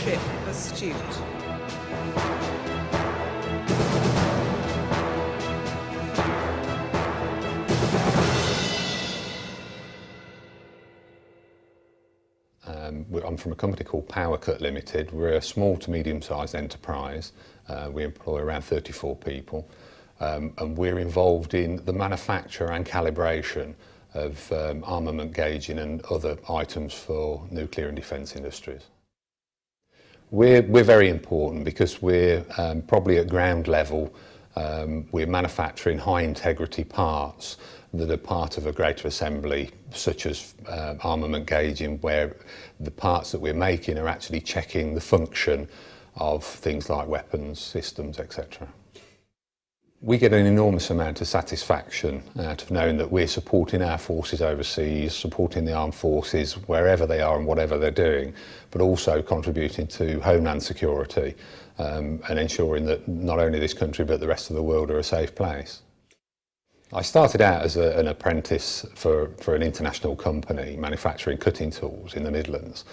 ship astute. I'm from a company called PowerCut Limited. We're a small to medium-sized enterprise. We employ around 34 people, and we're involved in the manufacture and calibration of armament gauging and other items for nuclear and defence industries. We're very important because we're probably at ground level. We're manufacturing high integrity parts that are part of a greater assembly, such as armament gauging, where the parts that we're making are actually checking the function of things like weapons, systems, etc. We get an enormous amount of satisfaction out of knowing that we're supporting our forces overseas, supporting the armed forces wherever they are and whatever they're doing, but also contributing to homeland security and ensuring that not only this country but the rest of the world are a safe place. I started out as an apprentice for an international company manufacturing cutting tools in the Midlands,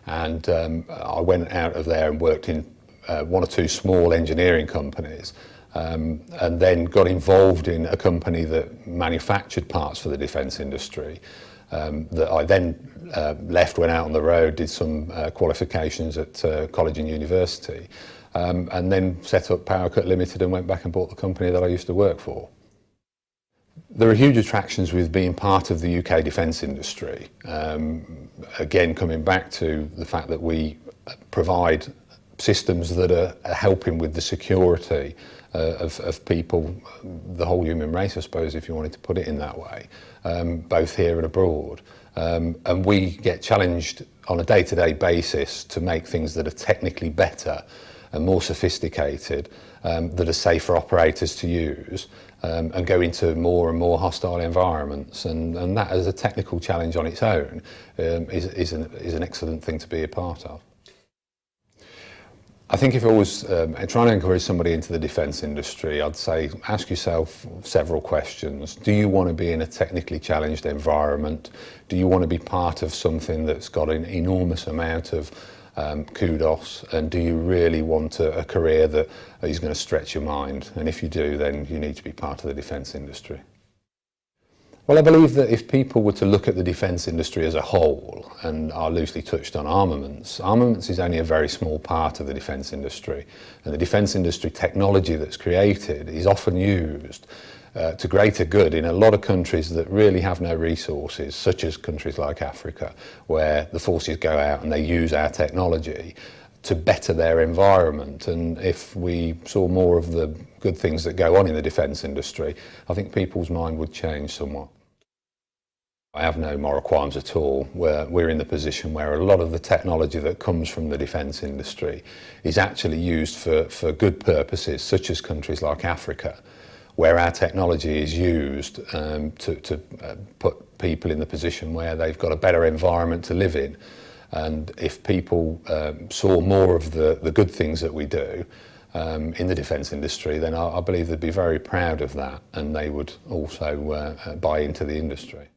and I went out of there and worked in one or two small engineering companies, and then got involved in a company that manufactured parts for the defence industry that I then left, went out on the road, did some qualifications at college and university, and then set up PowerCut Limited and went back and bought the company that I used to work for. There are huge attractions with being part of the UK defence industry. Again, coming back to the fact that we provide systems that are helping with the security of people, the whole human race, I suppose, if you wanted to put it in that way, both here and abroad. And we get challenged on a day-to-day basis to make things that are technically better and more sophisticated, that are safe for operators to use, and go into more and more hostile environments. And that, as a technical challenge on its own, is an excellent thing to be a part of. I think if I was trying to encourage somebody into the defence industry, I'd say ask yourself several questions. Do you want to be in a technically challenged environment? Do you want to be part of something that's got an enormous amount of kudos, and do you really want a career that is going to stretch your mind? And if you do, then you need to be part of the defence industry. Well, I believe that if people were to look at the defence industry as a whole, and I loosely touched on armaments, armaments is only a very small part of the defence industry, and the defence industry technology that's created is often used to greater good in a lot of countries that really have no resources, such as countries like Africa, where the forces go out and they use our technology to better their environment. And if we saw more of the good things that go on in the defence industry, I think people's mind would change somewhat. I have no moral qualms at all. We're in the position where a lot of the technology that comes from the defence industry is actually used for good purposes, such as countries like Africa, where our technology is used to put people in the position where they've got a better environment to live in. And if people saw more of the good things that we do in the defence industry, then I believe they'd be very proud of that, and they would also buy into the industry.